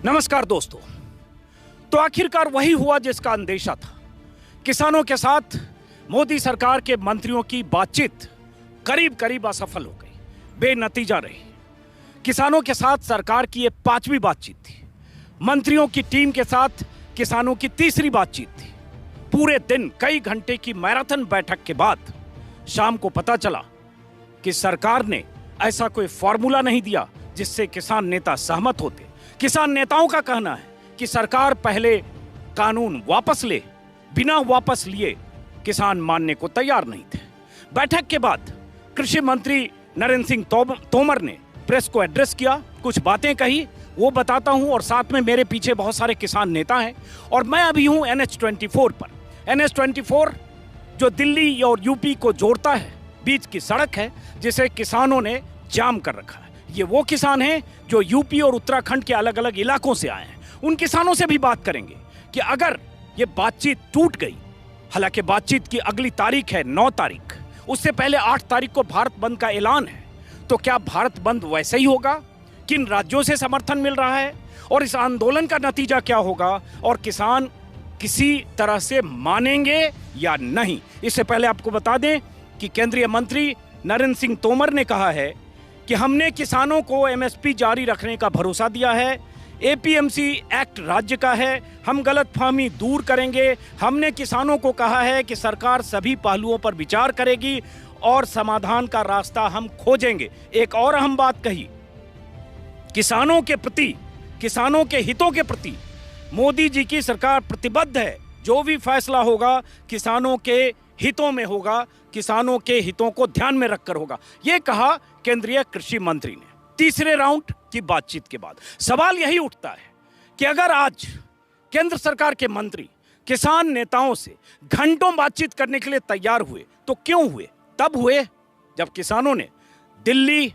नमस्कार दोस्तों। तो आखिरकार वही हुआ जिसका अंदेशा था। किसानों के साथ मोदी सरकार के मंत्रियों की बातचीत करीब करीब असफल हो गई, बेनतीजा रही। किसानों के साथ सरकार की ये 5वीं बातचीत थी। मंत्रियों की टीम के साथ किसानों की 3री बातचीत थी। पूरे दिन कई घंटे की मैराथन बैठक के बाद शाम को पता चला कि सरकार ने ऐसा कोई फॉर्मूला नहीं दिया जिससे किसान नेता सहमत होते। किसान नेताओं का कहना है कि सरकार पहले कानून वापस ले, बिना वापस लिए किसान मानने को तैयार नहीं थे। बैठक के बाद कृषि मंत्री नरेंद्र सिंह तोमर ने प्रेस को एड्रेस किया, कुछ बातें कही, वो बताता हूं। और साथ में मेरे पीछे बहुत सारे किसान नेता हैं और मैं अभी हूं NH24 पर। NH24 जो दिल्ली और यूपी को जोड़ता है, बीच की सड़क है जिसे किसानों ने जाम कर रखा है। ये वो किसान हैं जो यूपी और उत्तराखंड के अलग अलग इलाकों से आए हैं। उन किसानों से भी बात करेंगे कि अगर ये बातचीत टूट गई, हालांकि बातचीत की अगली तारीख है 9 तारीख, उससे पहले 8 तारीख को भारत बंद का ऐलान है, तो क्या भारत बंद वैसे ही होगा? किन राज्यों से समर्थन मिल रहा है और इस आंदोलन का नतीजा क्या होगा और किसान किसी तरह से मानेंगे या नहीं? इससे पहले आपको बता दें कि केंद्रीय मंत्री नरेंद्र सिंह तोमर ने कहा है कि हमने किसानों को MSP जारी रखने का भरोसा दिया है। APMC एक्ट राज्य का है, हम गलतफहमी दूर करेंगे। हमने किसानों को कहा है कि सरकार सभी पहलुओं पर विचार करेगी और समाधान का रास्ता हम खोजेंगे। एक और अहम बात कही, किसानों के प्रति, किसानों के हितों के प्रति मोदी जी की सरकार प्रतिबद्ध है। जो भी फैसला होगा किसानों के हितों में होगा, किसानों के हितों को ध्यान में रखकर होगा, यह कहा केंद्रीय कृषि मंत्री ने। 3रे राउंड की बातचीत के बाद सवाल यही उठता है कि अगर आज केंद्र सरकार के मंत्री किसान नेताओं से घंटों बातचीत करने के लिए तैयार हुए, तो क्यों हुए? तब हुए जब किसानों ने दिल्ली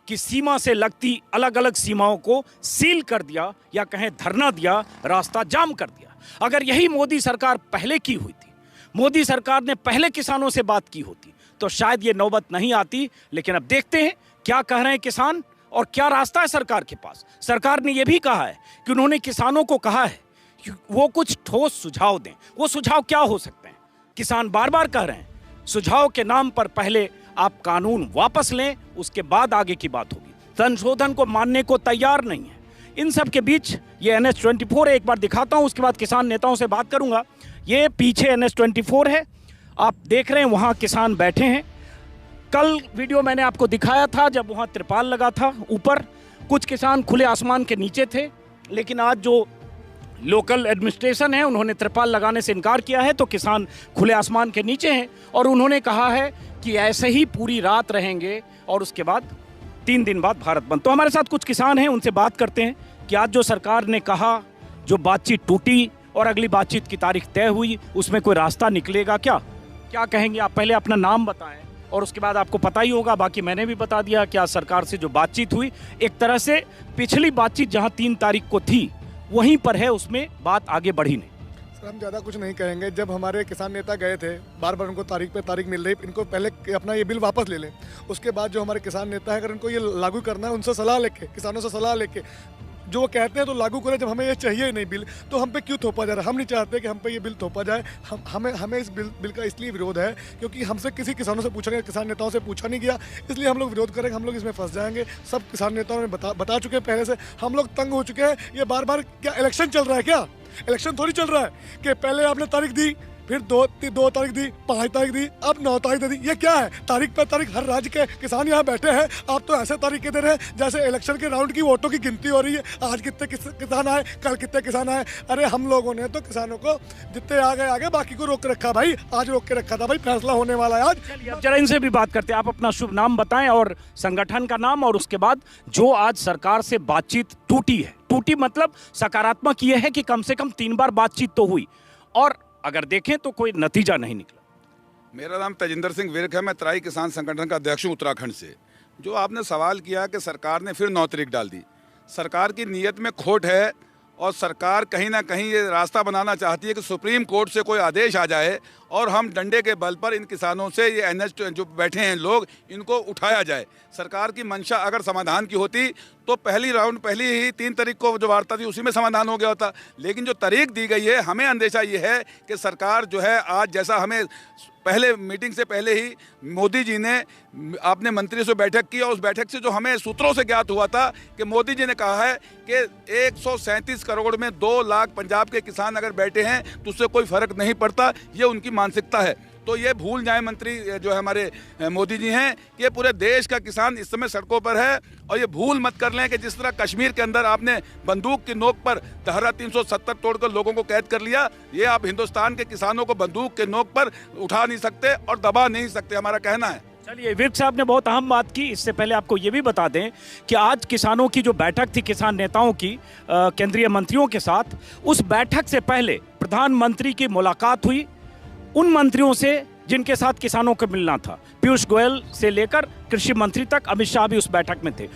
की सीमा से लगती अलग अलग सीमाओं को सील कर दिया या कहें धरना दिया, रास्ता जाम कर दिया। अगर यही मोदी सरकार पहले की हुई थी, मोदी सरकार ने पहले किसानों से बात की होती, तो शायद ये नौबत नहीं आती। लेकिन अब देखते हैं क्या कह रहे हैं किसान और क्या रास्ता है सरकार के पास। सरकार ने यह भी कहा है कि उन्होंने किसानों को कहा है कि वो कुछ ठोस सुझाव दें। वो सुझाव क्या हो सकते हैं? किसान बार बार कह रहे हैं सुझाव के नाम पर पहले आप कानून वापस लें, उसके बाद आगे की बात होगी। संशोधन को मानने को तैयार नहीं है। इन सब के बीच ये NH24 है, एक बार दिखाता हूं, उसके बाद किसान नेताओं से बात करूंगा। ये पीछे NH24 है, आप देख रहे हैं वहां किसान बैठे हैं। कल वीडियो मैंने आपको दिखाया था जब वहां त्रिपाल लगा था ऊपर, कुछ किसान खुले आसमान के नीचे थे। लेकिन आज जो लोकल एडमिनिस्ट्रेशन है उन्होंने त्रिपाल लगाने से इनकार किया है, तो किसान खुले आसमान के नीचे हैं और उन्होंने कहा है कि ऐसे ही पूरी रात रहेंगे और उसके बाद 3 दिन बाद भारत बंद। तो हमारे साथ कुछ किसान हैं, उनसे बात करते हैं कि आज जो सरकार ने कहा, जो बातचीत टूटी और अगली बातचीत की तारीख तय हुई, उसमें कोई रास्ता निकलेगा क्या? क्या कहेंगे आप? पहले अपना नाम बताएं और उसके बाद आपको पता ही होगा, बाकी मैंने भी बता दिया कि आज सरकार से जो बातचीत हुई, एक तरह से पिछली बातचीत जहां 3 तारीख को थी वहीं पर है, उसमें बात आगे बढ़ी नहीं। सर, हम ज़्यादा कुछ नहीं कहेंगे। जब हमारे किसान नेता गए थे, बार बार उनको तारीख पे तारीख मिल रही, इनको पहले अपना ये बिल वापस ले लें। उसके बाद जो हमारे किसान नेता है, अगर इनको ये लागू करना है, उनसे सलाह लेके, किसानों से सलाह लेके जो वो कहते हैं तो लागू करें। जब हमें ये चाहिए ही नहीं बिल, तो हम पे क्यों थोपा जा रहा है? हम नहीं चाहते कि हम पे ये बिल थोपा जाए। हमें इस बिल का इसलिए विरोध है क्योंकि हमसे किसी किसानों से पूछा गया, किसान नेताओं से पूछा नहीं गया, इसलिए हम लोग विरोध करेंगे। हम लोग इसमें फंस जाएंगे। सब किसान नेताओं ने बता चुके हैं पहले से। हम लोग तंग हो चुके हैं। ये बार बार क्या इलेक्शन चल रहा है? क्या इलेक्शन थोड़ी चल रहा है कि पहले आपने तारीख दी, फिर 2 तारीख दी, 5 तारीख दी, अब 9 तारीख दे दी। ये क्या है? तारीख पे तारीख। हर राज्य के किसान यहाँ बैठे हैं, आप तो ऐसे तारीख दे रहे हैं जैसे इलेक्शन के राउंड की वोटों की गिनती हो रही है। आज कितने किसान आए, कल कितने किसान आए। अरे हम लोगों ने तो किसानों को जितने आगे बाकी को रोक के रखा भाई। आज रोक के रखा था भाई, फैसला होने वाला है आज। अब जरा इनसे भी बात करते हैं। आप अपना शुभ नाम बताएं और संगठन का नाम, और उसके बाद जो आज सरकार से बातचीत टूटी है, टूटी मतलब सकारात्मक ये है कि कम से कम 3 बार बातचीत तो हुई और अगर देखें तो कोई नतीजा नहीं निकला। मेरा नाम तेजिंदर सिंह विर्क है, मैं तराई किसान संगठन का अध्यक्ष हूँ उत्तराखंड से। जो आपने सवाल किया कि सरकार ने फिर 9 तारीख डाल दी, सरकार की नीयत में खोट है और सरकार कहीं ना कहीं ये रास्ता बनाना चाहती है कि सुप्रीम कोर्ट से कोई आदेश आ जाए और हम डंडे के बल पर इन किसानों से ये NH जो बैठे हैं लोग, इनको उठाया जाए। सरकार की मंशा अगर समाधान की होती तो पहली ही 3 तारीख को जो वार्ता थी उसी में समाधान हो गया होता। लेकिन जो तारीख दी गई है, हमें अंदेशा ये है कि सरकार जो है आज, जैसा हमें पहले मीटिंग से पहले ही मोदी जी ने अपने मंत्रियों से बैठक की, और उस बैठक से जो हमें सूत्रों से ज्ञात हुआ था कि मोदी जी ने कहा है कि 137 करोड़ में 2 लाख पंजाब के किसान अगर बैठे हैं तो उससे कोई फर्क नहीं पड़ता। ये उनकी मानसिकता है। तो ये भूल जाएं मंत्री जो है हमारे मोदी जी हैं कि ये पूरे देश का किसान इस समय सड़कों पर है। और ये भूल मत कर लें कि जिस तरह कश्मीर के अंदर आपने बंदूक की नोक पर धारा 370 तोड़कर लोगों को कैद कर लिया, ये आप हिंदुस्तान के किसानों को बंदूक के नोक पर उठा नहीं सकते और दबा नहीं सकते, हमारा कहना है। चलिए, विर्क साहब ने बहुत अहम बात की। इससे पहले आपको ये भी बता दें कि आज किसानों की जो बैठक थी किसान नेताओं की केंद्रीय मंत्रियों के साथ, उस बैठक से पहले प्रधानमंत्री की मुलाकात हुई उन मंत्रियों से जिनके साथ किसानों को मिलना था। पीयूष गोयल से लेकर कृषि मंत्री तक, अमित शाह भी उस बैठक में थे।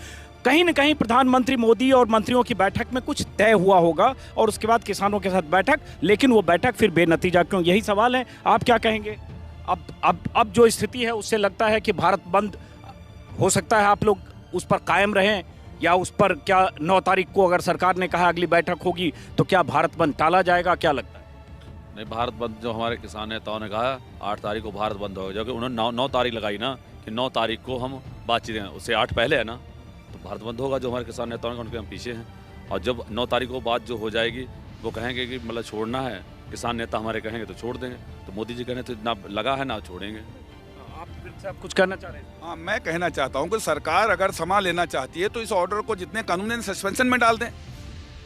कहीं न कहीं प्रधानमंत्री मोदी और मंत्रियों की बैठक में कुछ तय हुआ होगा और उसके बाद किसानों के साथ बैठक, लेकिन वो बैठक फिर बेनतीजा क्यों? यही सवाल है। आप क्या कहेंगे? अब जो स्थिति है उससे लगता है कि भारत बंद हो सकता है, आप लोग उस पर कायम रहें, या उस पर क्या 9 तारीख को अगर सरकार ने कहा अगली बैठक होगी तो क्या भारत बंद टाला जाएगा? क्या लगता है? नहीं, भारत बंद जो हमारे किसान नेताओं ने कहा 8 तारीख को भारत बंद होगा, जबकि उन्होंने 9 तारीख लगाई ना कि 9 तारीख को हम बातचीत हैं, उससे 8 पहले है ना, तो भारत बंद होगा। जो हमारे किसान नेताओं ने, उनके हम पीछे हैं। और जब 9 तारीख को बात जो हो जाएगी, वो कहेंगे कि मतलब छोड़ना है, किसान नेता हमारे कहेंगे तो छोड़ देंगे। तो मोदी जी कहने तो ना लगा है ना छोड़ेंगे। आप कुछ कहना चाह रहे हैं? हाँ, मैं कहना चाहता हूँ कि सरकार अगर समा लेना चाहती है तो इस ऑर्डर को जितने कानून हैं सस्पेंशन में डाल दें,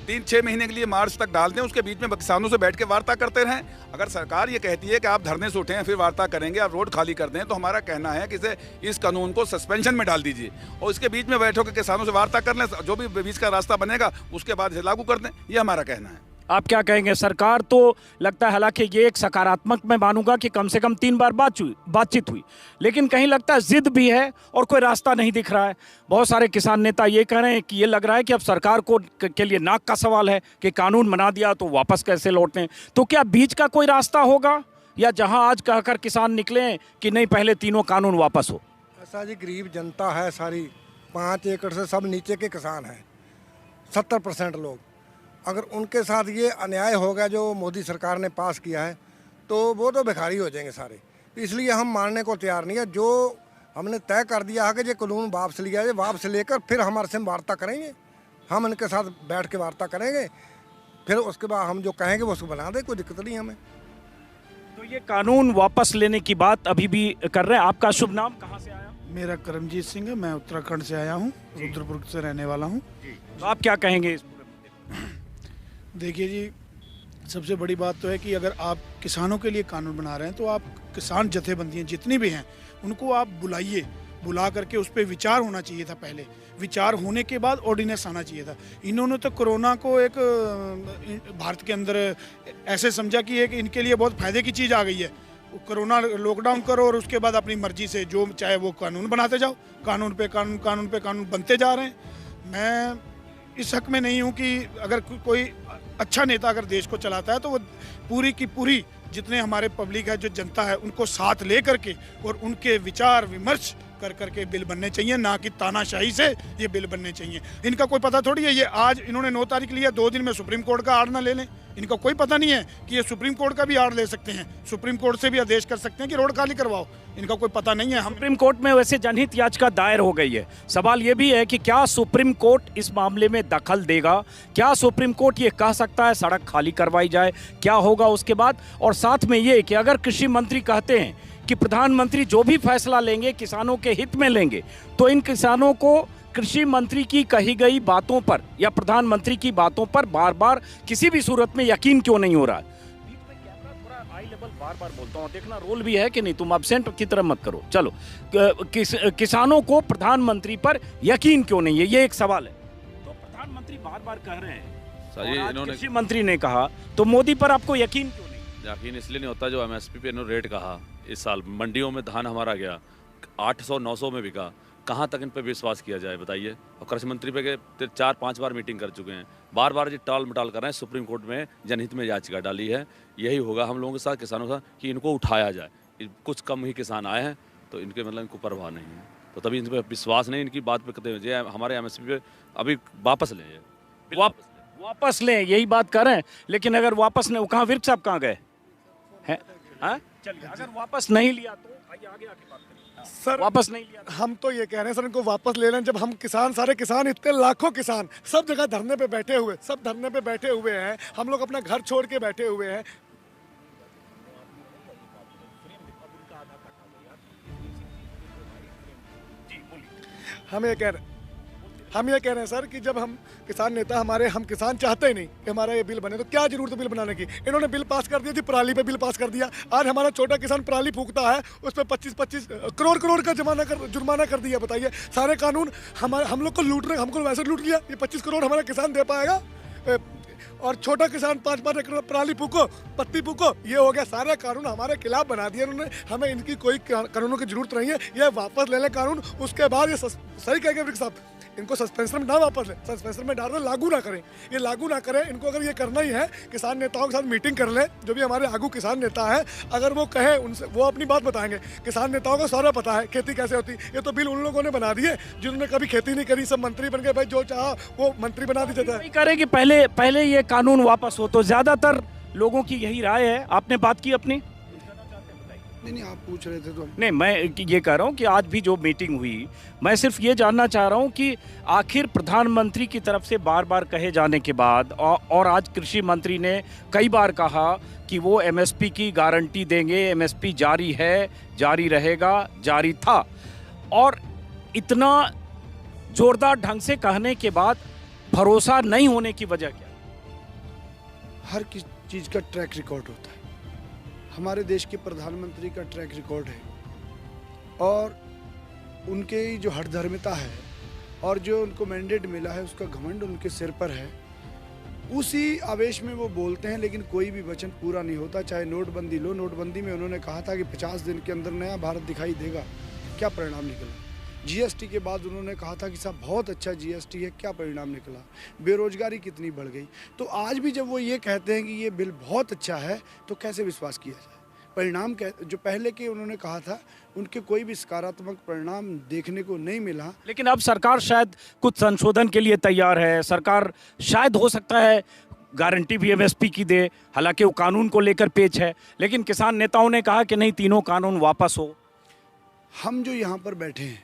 3-6 महीने के लिए मार्च तक डाल दें। उसके बीच में किसानों से बैठ के वार्ता करते रहें। अगर सरकार ये कहती है कि आप धरने से उठें फिर वार्ता करेंगे, आप रोड खाली कर दें, तो हमारा कहना है कि इस कानून को सस्पेंशन में डाल दीजिए और इसके बीच में बैठो के किसानों से वार्ता कर लें, जो भी बीच का रास्ता बनेगा उसके बाद इसे लागू कर दें। ये हमारा कहना है। आप क्या कहेंगे? सरकार तो लगता है, हालांकि ये एक सकारात्मक मैं मानूंगा कि कम से कम 3 बार बातचीत हुई, लेकिन कहीं लगता है जिद भी है और कोई रास्ता नहीं दिख रहा है। बहुत सारे किसान नेता ये कह रहे हैं कि ये लग रहा है कि अब सरकार को के लिए नाक का सवाल है कि कानून बना दिया तो वापस कैसे लौटें। तो क्या बीच का कोई रास्ता होगा, या जहां आज कहकर किसान निकले कि नहीं पहले तीनों कानून वापस हो? ऐसा जी, गरीब जनता है सारी, 5 एकड़ से सब नीचे के किसान हैं, 70% लोग। अगर उनके साथ ये अन्याय होगा जो मोदी सरकार ने पास किया है तो वो तो भिखारी हो जाएंगे सारे। इसलिए हम मानने को तैयार नहीं है। जो हमने तय कर दिया है कि ये कानून वापस लिया जाए, वापस लेकर फिर हमारे से वार्ता करेंगे, हम इनके साथ बैठ के वार्ता करेंगे, फिर उसके बाद हम जो कहेंगे वो उसको बना दें, कोई दिक्कत नहीं हमें। तो ये कानून वापस लेने की बात अभी भी कर रहे हैं। आपका शुभ नाम, कहाँ से आया? मेरा करमजीत सिंह है, मैं उत्तराखंड से आया हूँ, रुद्रपुर से रहने वाला हूँ। तो आप क्या कहेंगे इस पूरे मुद्दे पर? देखिए जी, सबसे बड़ी बात तो है कि अगर आप किसानों के लिए कानून बना रहे हैं तो आप किसान जथेबंदियाँ जितनी भी हैं उनको आप बुलाइए, बुला करके उस पर विचार होना चाहिए था। पहले विचार होने के बाद ऑर्डिनेंस आना चाहिए था। इन्होंने तो कोरोना को एक भारत के अंदर ऐसे समझा कि एक इनके लिए बहुत फायदे की चीज़ आ गई है। कोरोना लॉकडाउन करो और उसके बाद अपनी मर्जी से जो चाहे वो कानून बनाते जाओ, कानून पे कानून बनते जा रहे हैं। मैं इस हक में नहीं हूँ कि अगर कोई अच्छा नेता अगर देश को चलाता है तो वो पूरी की पूरी जितने हमारे पब्लिक है, जो जनता है, उनको साथ ले करके और उनके विचार विमर्श कर करके बिल बनने चाहिए, ना कि तानाशाही से ये बिल बनने चाहिए। इनका कोई पता थोड़ी है, ये आज इन्होंने 9 तारीख लिया, 2 दिन में सुप्रीम कोर्ट का आर्डर ना ले लें। इनका कोई पता नहीं है कि ये सुप्रीम कोर्ट का भी आर्डर ले सकते हैं, सुप्रीम कोर्ट से भी आदेश कर सकते हैं कि रोड खाली करवाओ। इनका कोई पता नहीं है। हम सुप्रीम कोर्ट में वैसे जनहित याचिका दायर हो गई है। सवाल ये भी है कि क्या सुप्रीम कोर्ट इस मामले में दखल देगा? क्या सुप्रीम कोर्ट ये कह सकता है सड़क खाली करवाई जाए? क्या होगा उसके बाद? और साथ में ये कि अगर कृषि मंत्री कहते हैं कि प्रधानमंत्री जो भी फैसला लेंगे किसानों के हित में लेंगे, तो इन किसानों को कृषि मंत्री की कही गई बातों पर या प्रधानमंत्री की बातों पर बार बार किसी भी सूरत में यकीन क्यों नहीं हो रहा है? थोड़ा हाई लेवल बार बार बोलता हूँ, देखना रोल भी है कि नहीं, तुम एब्सेंट की तरह मत करो। चलो, किसानों को प्रधानमंत्री पर यकीन क्यों नहीं है, ये एक सवाल है। तो प्रधानमंत्री बार बार कह रहे हैं, कृषि मंत्री ने कहा, तो मोदी पर आपको यकीन क्यों नहीं? यकीन इसलिए नहीं होता, जो MSP पे इन्होंने रेट कहा, इस साल मंडियों में धान हमारा गया 800-900 में बिका, कहाँ तक इन पर विश्वास किया जाए बताइए। और कृषि मंत्री पे के 4-5 बार मीटिंग कर चुके हैं, बार बार ये टाल मटाल कर रहे हैं। सुप्रीम कोर्ट में जनहित में याचिका डाली है। यही होगा हम लोगों के साथ, किसानों के साथ, कि इनको उठाया जाए। कुछ कम ही किसान आए हैं तो इनके मतलब इनको परवाह नहीं है, तो तभी इन पर विश्वास नहीं, इनकी बात पे कहते हैं हमारे MSP पे अभी वापस लें, वापस लें, यही बात कर रहे हैं। लेकिन अगर वापस नहीं, कहाँ विर्क साहब कहाँ गए हैं? हाँ चलिए, अगर वापस नहीं लिया तो आइए आगे बात करें। सर वापस नहीं लिया हम तो ये कह रहे हैं सर, इनको वापस ले लें। जब हम किसान, सारे किसान, इतने लाखों किसान सब जगह धरने पे बैठे हुए, सब धरने पे बैठे हुए हैं, हम लोग अपना घर छोड़ के बैठे हुए हैं। हम ये कह रहे हैं सर कि जब हम किसान नेता, हम किसान चाहते ही नहीं कि हमारा ये बिल बने, तो क्या जरूरत है बिल बनाने की। इन्होंने बिल पास कर दिया थी, पराली पे बिल पास कर दिया। आज हमारा छोटा किसान पराली फूकता है, उस पर 25-25 करोड़ का जुर्माना कर दिया। बताइए, सारे कानून हम लोग को लूट रहे, हमको वैसे लूट लिया। ये 25 करोड़ हमारा किसान दे पाएगा? और छोटा किसान 5-5 एकड़ पराली फूको, पत्ती फूको, ये हो गया। सारे कानून हमारे खिलाफ बना दिए उन्होंने। हमें इनकी कोई कानूनों की जरूरत नहीं है। ये वापस ले लें कानून, उसके बाद ये सही कहेंगे विर्क साहब, इनको सस्पेंशन में ना वापस लें, सस्पेंशन में डाल दें, लागू ना करें। ये लागू ना करें। इनको अगर ये करना ही है, किसान नेताओं के साथ मीटिंग कर लें, जो भी हमारे आगू किसान नेता है, अगर वो कहे, उनसे वो अपनी बात बताएंगे। किसान नेताओं को सारा पता है खेती कैसे होती। ये तो बिल उन लोगों ने बना दिए जिन्होंने कभी खेती नहीं करी, सब मंत्री बन गए। भाई जो चाहा वो मंत्री बना दीजिए। करें कि पहले ये कानून वापस हो, तो ज्यादातर लोगों की यही राय है। आपने बात की अपनी? नहीं, आप पूछ रहे थे तो नहीं, मैं ये कह रहा हूँ कि आज भी जो मीटिंग हुई, मैं सिर्फ ये जानना चाह रहा हूँ कि आखिर प्रधानमंत्री की तरफ से बार बार कहे जाने के बाद और आज कृषि मंत्री ने कई बार कहा कि वो MSP की गारंटी देंगे, MSP जारी है, जारी रहेगा, जारी था, और इतना जोरदार ढंग से कहने के बाद भरोसा नहीं होने की वजह क्या? हर किस चीज़ का ट्रैक रिकॉर्ड होता है। हमारे देश के प्रधानमंत्री का ट्रैक रिकॉर्ड है, और उनके जो हठधर्मिता है और जो उनको मैंडेट मिला है, उसका घमंड उनके सिर पर है। उसी आवेश में वो बोलते हैं, लेकिन कोई भी वचन पूरा नहीं होता। चाहे नोटबंदी लो, नोटबंदी में उन्होंने कहा था कि 50 दिन के अंदर नया भारत दिखाई देगा, क्या परिणाम निकला। GST के बाद उन्होंने कहा था कि साहब बहुत अच्छा GST है, क्या परिणाम निकला। बेरोजगारी कितनी बढ़ गई। तो आज भी जब वो ये कहते हैं कि ये बिल बहुत अच्छा है, तो कैसे विश्वास किया जाए। परिणाम जो पहले के उन्होंने कहा था, उनके कोई भी सकारात्मक परिणाम देखने को नहीं मिला। लेकिन अब सरकार शायद कुछ संशोधन के लिए तैयार है। सरकार शायद, हो सकता है, गारंटी भी MSP की दे, हालांकि वो कानून को लेकर पेच है। लेकिन किसान नेताओं ने कहा कि नहीं, तीनों कानून वापस हो। हम जो यहाँ पर बैठे हैं,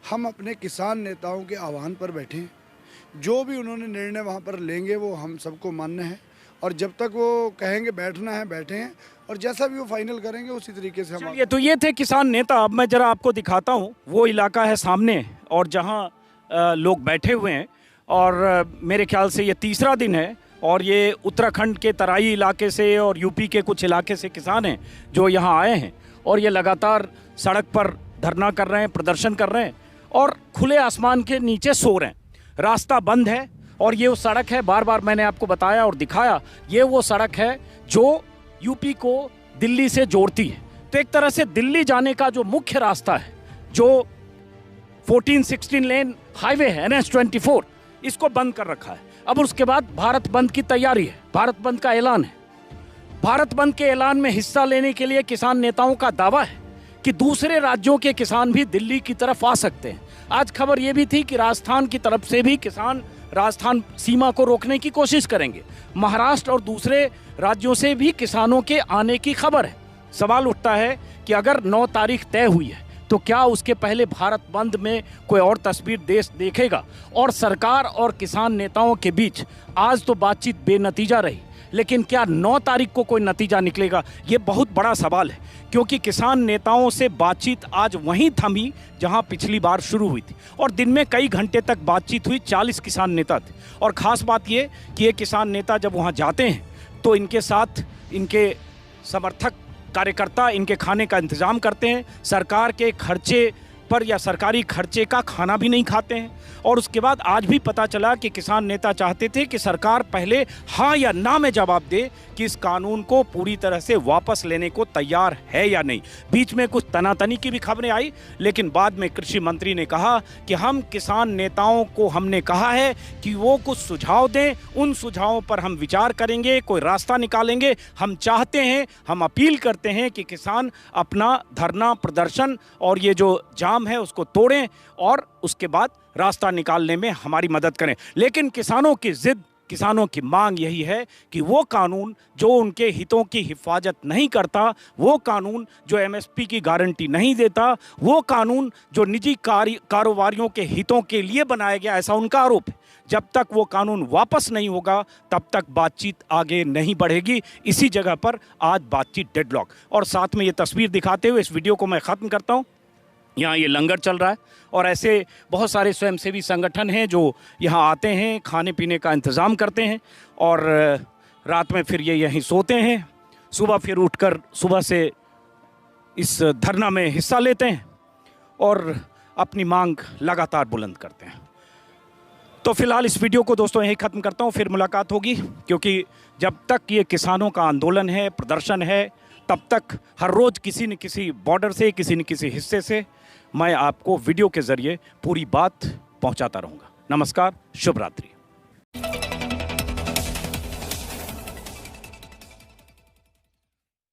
हम अपने किसान नेताओं के आह्वान पर बैठे हैं। जो भी उन्होंने निर्णय वहाँ पर लेंगे वो हम सबको मान्य है, और जब तक वो कहेंगे बैठना है, बैठे हैं, और जैसा भी वो फाइनल करेंगे उसी तरीके से हम। तो ये थे किसान नेता। अब मैं जरा आपको दिखाता हूँ, वो इलाका है सामने, और जहाँ लोग बैठे हुए हैं, और मेरे ख्याल से ये तीसरा दिन है, और ये उत्तराखंड के तराई इलाके से और UP के कुछ इलाके से किसान हैं जो यहाँ आए हैं, और ये लगातार सड़क पर धरना कर रहे हैं, प्रदर्शन कर रहे हैं, और खुले आसमान के नीचे सो रहे हैं। रास्ता बंद है, और ये वो सड़क है, बार बार मैंने आपको बताया और दिखाया, ये वो सड़क है जो UP को दिल्ली से जोड़ती है। तो एक तरह से दिल्ली जाने का जो मुख्य रास्ता है, जो 14-16 लेन हाईवे है, NH-24, इसको बंद कर रखा है। अब उसके बाद भारत बंद की तैयारी है, भारत बंद का ऐलान है। भारत बंद के ऐलान में हिस्सा लेने के लिए किसान नेताओं का दावा है कि दूसरे राज्यों के किसान भी दिल्ली की तरफ आ सकते हैं। आज खबर यह भी थी कि राजस्थान की तरफ से भी किसान राजस्थान सीमा को रोकने की कोशिश करेंगे। महाराष्ट्र और दूसरे राज्यों से भी किसानों के आने की खबर है। सवाल उठता है कि अगर 9 तारीख तय हुई है, तो क्या उसके पहले भारत बंद में कोई और तस्वीर देश देखेगा? और सरकार और किसान नेताओं के बीच आज तो बातचीत बेनतीजा रही, लेकिन क्या 9 तारीख को कोई नतीजा निकलेगा? ये बहुत बड़ा सवाल है, क्योंकि किसान नेताओं से बातचीत आज वहीं थमी जहां पिछली बार शुरू हुई थी, और दिन में कई घंटे तक बातचीत हुई। 40 किसान नेता थे, और ख़ास बात ये कि ये किसान नेता जब वहां जाते हैं तो इनके साथ इनके समर्थक कार्यकर्ता इनके खाने का इंतज़ाम करते हैं। सरकार के खर्चे पर या सरकारी खर्चे का खाना भी नहीं खाते हैं। और उसके बाद आज भी पता चला कि किसान नेता चाहते थे कि सरकार पहले हाँ या ना में जवाब दे कि इस कानून को पूरी तरह से वापस लेने को तैयार है या नहीं। बीच में कुछ तनातनी की भी खबरें आई, लेकिन बाद में कृषि मंत्री ने कहा कि हम किसान नेताओं को हमने कहा है कि वो कुछ सुझाव दें, उन सुझावों पर हम विचार करेंगे, कोई रास्ता निकालेंगे। हम चाहते हैं, हम अपील करते हैं कि किसान अपना धरना प्रदर्शन और ये जो जाम है उसको तोड़ें और उसके बाद रास्ता निकालने में हमारी मदद करें। लेकिन किसानों की जिद, किसानों की मांग यही है कि वो कानून जो उनके हितों की हिफाजत नहीं करता, वो कानून जो एमएसपी की गारंटी नहीं देता, वो कानून जो निजी कारोबारियों के हितों के लिए बनाया गया, ऐसा उनका आरोप है, जब तक वो कानून वापस नहीं होगा तब तक बातचीत आगे नहीं बढ़ेगी। इसी जगह पर आज बातचीत डेडलॉक। और साथ में ये तस्वीर दिखाते हुए इस वीडियो को मैं ख़त्म करता हूँ। यहाँ ये लंगर चल रहा है और ऐसे बहुत सारे स्वयंसेवी संगठन हैं जो यहाँ आते हैं, खाने पीने का इंतज़ाम करते हैं और रात में फिर ये यहीं सोते हैं, सुबह फिर उठकर सुबह से इस धरना में हिस्सा लेते हैं और अपनी मांग लगातार बुलंद करते हैं। तो फिलहाल इस वीडियो को दोस्तों यहीं ख़त्म करता हूँ, फिर मुलाकात होगी, क्योंकि जब तक ये किसानों का आंदोलन है, प्रदर्शन है, तब तक हर रोज़ किसी न किसी बॉर्डर से, किसी न किसी हिस्से से मैं आपको वीडियो के ज़रिए पूरी बात पहुंचाता रहूँगा। नमस्कार, शुभ रात्रि।